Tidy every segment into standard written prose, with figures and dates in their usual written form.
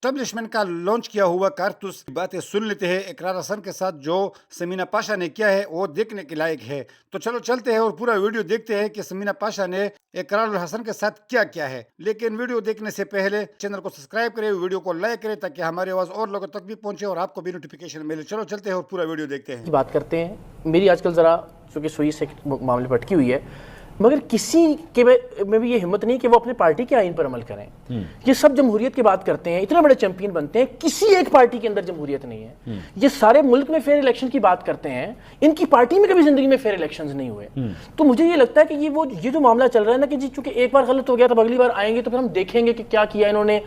Establishment کا launch کیا ہوا کارتوس کی باتیں سن لیتے ہیں. اقرار حسن کے ساتھ جو سمینہ پاشا نے کیا ہے وہ دیکھنے کے لائق ہے. تو چلو چلتے ہیں اور پورا ویڈیو دیکھتے ہیں کہ سمینہ پاشا نے اقرار الحسن کے ساتھ کیا کیا ہے. لیکن ویڈیو دیکھنے سے پہلے چینل کو سبسکرائب کریں, ویڈیو کو لائک کریں تاکہ ہماری آواز اور لوگوں تک بھی پہنچے اور آپ کو بھی نوٹیفیکیشن ملے. چلو چلتے ہیں اور پورا ویڈیو دیکھتے ہیں. بات کرتے ہیں. میری آج کل ذرا چونکہ سوئی سے معاملے پٹکی ہوئی ہے, مگر کسی کے میں بھی یہ ہمت نہیں کہ وہ اپنے پارٹی کے آئین پر عمل کریں. یہ سب جمہوریت کی بات کرتے ہیں, اتنے بڑے چیمپئن بنتے ہیں, کسی ایک پارٹی کے اندر جمہوریت نہیں ہے. یہ سارے ملک میں فیئر الیکشن کی بات کرتے ہیں, ان کی پارٹی میں کبھی زندگی میں فیئر الیکشنز نہیں ہوئے. تو مجھے یہ لگتا ہے کہ یہ جو معاملہ چل رہا ہے نا کہ جی چونکہ ایک بار غلط ہو گیا تو اگلی بار آئیں گے تو پھر ہم دیکھیں گے کہ کیا کیا انہوں نے.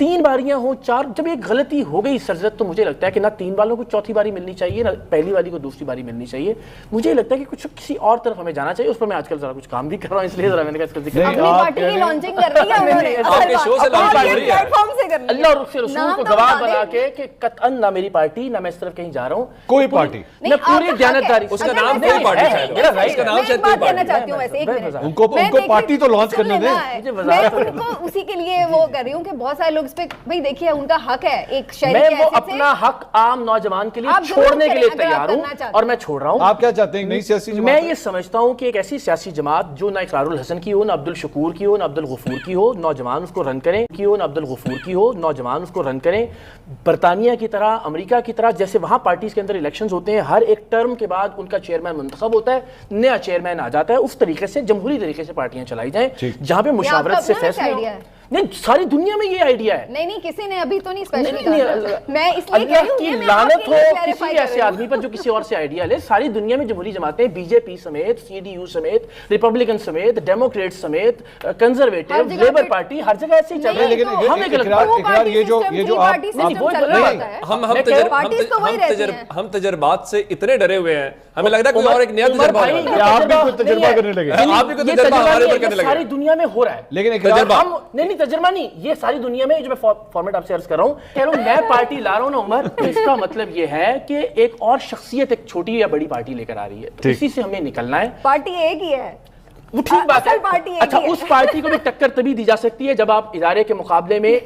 3 باریاں ہوں 4, جب ایک غلطی ہو گئی سرزد تو مجھے لگتا ہے کہ نہ 3 والوں کو چوتھی باری ملنی چاہیے, نہ پہلی والی کو دوسری باری ملنی چاہیے. مجھے لگتا ہے کہ کچھ کسی اور طرف ہمیں جانا چاہیے. اس پر میں آج کل ذرا کچھ کام بھی کر رہا ہوں, اس لیے ذرا میں نے کہا اس کا ذکر اپنی پارٹی کی لانچنگ کر رہی ہے انہوں نے, آپ کے شو سے لانچ ہو رہی ہے اللہ اور اس کے رسول کو گواہ بنا کے کہ قطعاً نہ میری پارٹی نہ میں اس طرف کہیں جا رہا ہوں کوئی پارٹی, میں پوری دیانتداری. اس کا نام کوئی پارٹی ہے, اس کا نام شاید کوئی ان کو پارٹی تو لانچ کرنے دیں. میں ان کو اسی کے لیے وہ کر رہی ہوں کہ بہت سارے لوگ اس پہ بھائی دیکھیے ان کا حق ہے ایک شہری میں کے وہ حیثیت اپنا حق عام نوجوان کے لیے چھوڑنے کے لیے تیار ہوں اور میں چھوڑ رہا ہوں. آپ کیا چاہتے ہیں نئی سیاسی جماعت؟ میں یہ سمجھتا ہوں کہ ایک ایسی سیاسی جماعت جو نہ اقرار الحسن کی ہو, نہ عبد الشکور کی ہو, نہ عبد الغفور کی ہو, نوجوان اس کو رن کریں کی ہو, نہ عبد الغفور کی ہو, نوجوان اس کو رن کریں. برطانیہ کی طرح, امریکہ کی طرح جیسے وہاں پارٹیز کے اندر الیکشنز ہوتے ہیں, ہر ایک ٹرم کے بعد ان کا چیئرمین منتخب ہوتا ہے, نیا چیئرمین آ جاتا ہے, اس طریقے سے جمہوری طریقے سے پارٹیاں چلائی جائیں جہاں پہ مشاورت سے فیصلے ہو. نہیں, ساری دنیا میں یہ آئیڈیا ہے. نہیں کسی نے ابھی تو نہیں اسپیشلی کہا. میں اس لیے کہہ رہی ہوں کہ لعنت ہو کسی ایسے آدمی پر جو کسی اور سے آئیڈیا لے. ساری دنیا میں جمہوری جماعتیں بی جے پی سمیت, سی ڈی یو سمیت, ریپبلکن سمیت, ڈیموکریٹ سمیت, کنزرویٹو, لیبر پارٹی, ہر جگہ ایسے ہی چل رہی ہے. ہم ہم تجربات سے اتنے ڈرے ہوئے ہیں, ہمیں لگ رہا ہے کوئی اور ایک نیا تجربہ آپ بھی کوئی تجربہ کرنے لگے. آپ بھی کوئی تجربہ ہمارے اوپر کرنے لگے. ساری دنیا میں ہو رہا ہے, لیکن نہیں تجربہ نہیں, یہ ساری دنیا میں جو میں فارمیٹ آپ سے عرض کر رہا ہوں, کہہ رہا ہوں میں پارٹی لا رہا ہوں نا عمر, اس کا مطلب یہ ہے کہ ایک اور شخصیت ایک چھوٹی یا بڑی پارٹی لے کر آ رہی ہے, اسی سے ہمیں نکلنا ہے. پارٹی ایک ہی ہے, وہ ٹھیک بات ہے. اچھا, اس پارٹی کو بھی ٹکر تبھی دی جا سکتی ہے جب آپ ادارے کے مقابلے میں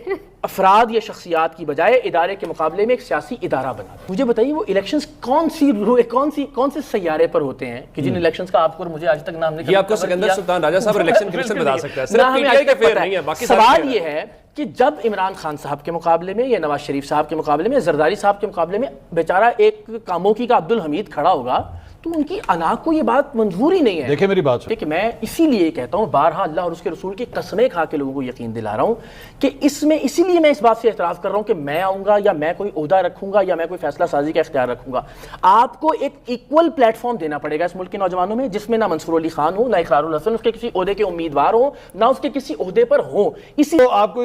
افراد یا شخصیات کی بجائے ادارے کے مقابلے میں ایک سیاسی ادارہ بنا. مجھے بتائیے وہ الیکشنز کون سے سیارے پر ہوتے ہیں کہ جن الیکشنز کا آپ کو مجھے آج تک نام نہیں. یہ آپ کو سکندر سلطان راجہ صاحب الیکشن کمیشن بتا سکتا ہے, صرف پی ٹی آئی کا فیئر نہیں ہے. باقی سوال یہ ہے کہ جب عمران خان صاحب کے مقابلے میں یا نواز شریف صاحب کے مقابلے میں, زرداری صاحب کے مقابلے میں بیچارہ ایک کاموکی کا عبد الحمید کھڑا ہوگا تو ان کی انا کو یہ بات منظور ہی نہیں ہے. دیکھیں میری بات کہ میں اسی لیے کہتا ہوں, بارہا اللہ اور اس کے رسول کی قسمیں کھا کے لوگوں کو یقین دلا رہا ہوں کہ اس میں, اسی لیے میں اس بات سے اعتراض کر رہا ہوں کہ میں آؤں گا یا میں کوئی عہدہ رکھوں گا یا میں کوئی فیصلہ سازی کا اختیار رکھوں گا. آپ کو ایک ایکول پلیٹ فارم دینا پڑے گا اس ملک کے نوجوانوں میں, جس میں نہ منصور علی خان ہو, نہ اقرار الحسن اس کے کسی عہدے کے امیدوار ہوں, نہ اس کے کسی عہدے پر ہوں. اسی تو آپ کو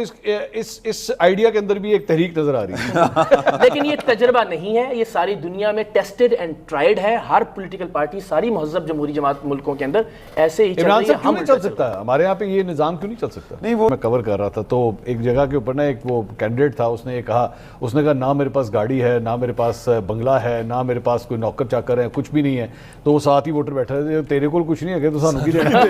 اس آئیڈیا کے اندر بھی ایک تحریک نظر آ رہی ہے. لیکن یہ تجربہ نہیں ہے, یہ ساری دنیا میں ٹیسٹڈ اینڈ ٹرائیڈ ہے. ہر پولیٹیکل پارٹی, ساری مہذب جمہوری جماعت ملکوں کے اندر ایسے ہی چل رہی ہے. ہم نہیں چل سکتا, ہمارے یہاں پہ یہ نظام کیوں نہیں چل سکتا؟ نہیں, وہ میں کور کر رہا تھا تو ایک جگہ کے اوپر نا ایک وہ کینڈیڈیٹ تھا, اس نے یہ کہا, اس نے کہا نہ میرے پاس گاڑی ہے, نہ میرے پاس بنگلہ ہے, نہ میرے پاس کوئی نوکر چاکر ہے, کچھ بھی نہیں ہے. تو وہ ساتھ ہی ووٹر بیٹھا ہے, تیرے کو کچھ نہیں ہے کہ تو سانو کی دینا.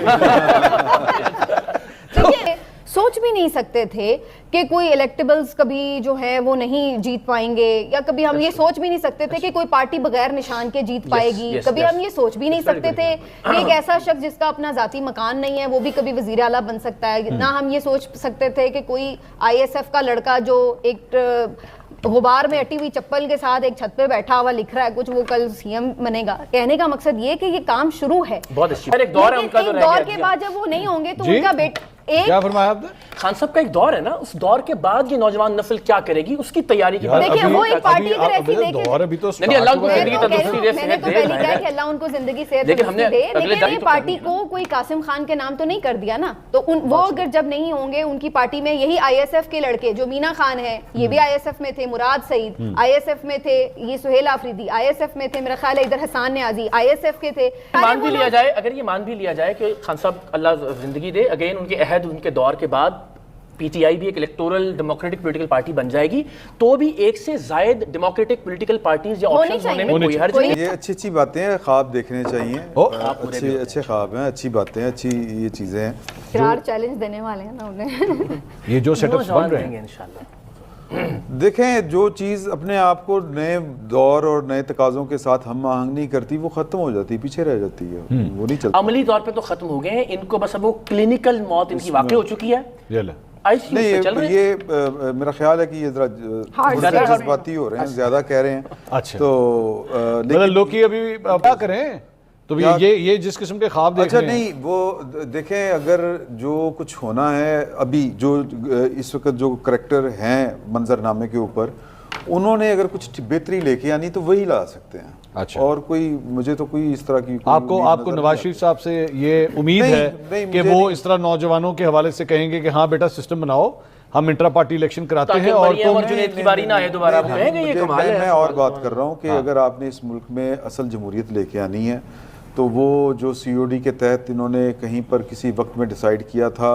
سوچ بھی نہیں سکتے تھے کہ کوئی الیکٹیبلز کبھی جو ہے وہ نہیں جیت پائیں گے, یا کبھی ہم یہ سوچ بھی نہیں سکتے تھے کہ کوئی پارٹی بغیر نشان کے جیت پائے گی. کبھی ہم یہ سوچ بھی نہیں سکتے تھے کہ ایک ایسا شخص جس کا اپنا ذاتی مکان نہیں ہے وہ بھی کبھی وزیر اعلیٰ بن سکتا ہے. نہ ہم یہ سوچ سکتے تھے کہ کوئی آئی ایس ایف کا لڑکا جو ایک غبار میں اٹی ہوئی چپل کے ساتھ ایک چھت پہ بیٹھا ہوا لکھ رہا ہے کچھ, وہ کل سی ایم بنے گا. کہنے کا مقصد یہ کہ یہ کام شروع ہے, ایک دور ہے ان کا, ایک دور کے بعد جب وہ نہیں ہوں گے تو ان کا کیا فرمایا آپ نے؟ خان صاحب کا ایک دور ہے نا, اس دور کے بعد یہ نوجوان نسل کیا کرے گی, اس کی تیاری کی. دیکھیں وہ ایک پارٹی اگر ایسی دیکھیں, اللہ کو زندگی تندرستی دے, میں نے تو پہلے کہا کہ اللہ ان کو زندگی صحت تندرستی دے, لیکن یہ پارٹی کو کوئی قاسم خان کے نام تو نہیں کر دیا نا. تو وہ اگر جب نہیں ہوں گے, ان کی پارٹی میں یہی آئی ایس ایف کے لڑکے جو مینا خان ہے, یہ بھی آئی ایس ایف میں تھے, مراد سعید آئی ایس ایف میں تھے, یہ Sohail Afridi I S F میں تھے, میرا خیال ہے ادھر حسان نیازی آئی ایس ایف کے تھے. مان بھی لیا جائے, اگر یہ مان بھی لیا جائے کہ خان صاحب اللہ زندگی دے, اگین ان کے عہد, ان کے دور کے بعد پی ٹی آئی بھی ایک الیکٹورل ڈیموکریٹک پولیٹیکل پارٹی بن جائے گی, تو بھی ایک سے زائد ڈیموکریٹک پولیٹیکل پارٹیز یا آپشنز ہونے میں کوئی حرج نہیں. یہ اچھی باتیں ہیں, خواب دیکھنے چاہیے, اچھے خواب ہیں, اچھی باتیں ہیں, اچھی یہ چیزیں ہیں. اقرار چیلنج دینے والے ہیں نا انہیں, یہ جو سیٹ اپس بن رہے ہیں انشاءاللہ. دیکھیں جو چیز اپنے آپ کو نئے دور اور نئے تقاضوں کے ساتھ ہم آہنگ نہیں کرتی وہ ختم ہو جاتی، پیچھے رہ جاتی ہے، وہ نہیں چلتی۔ عملی طور پہ تو ختم ہو گئے ہیں، ان کو بس اب وہ کلینکل موت ان کی واقع ہو چکی ہے، نہیں یہ میرا خیال ہے کہ یہ ذرا جذباتی ہو رہے ہیں، زیادہ کہہ رہے ہیں۔ اچھا تو لوگ ابھی کیا کریں تو یہ جس قسم کے خواب دیکھ رہے ہیں، نہیں وہ دیکھیں اگر جو کچھ ہونا ہے ابھی جو اس وقت جو کریکٹر ہیں منظر نامے کے اوپر، انہوں نے اگر کچھ بہتری لے کے آنی تو وہی لا سکتے ہیں۔ اچھا، اور کوئی مجھے تو کوئی اس طرح کی آپ کو نواز شریف صاحب سے یہ امید ہے کہ وہ اس طرح نوجوانوں کے حوالے سے کہیں گے کہ ہاں بیٹا سسٹم بناؤ، ہم انٹرا پارٹی الیکشن کراتے ہیں اور جنید کی باری نہ آئے دوبارہ؟ میں اور بات کر رہا ہوں کہ اگر آپ نے اس ملک میں اصل جمہوریت لے کے آنی ہے تو وہ جو سی او ڈی کے تحت انہوں نے کہیں پر کسی وقت میں ڈیسائیڈ کیا تھا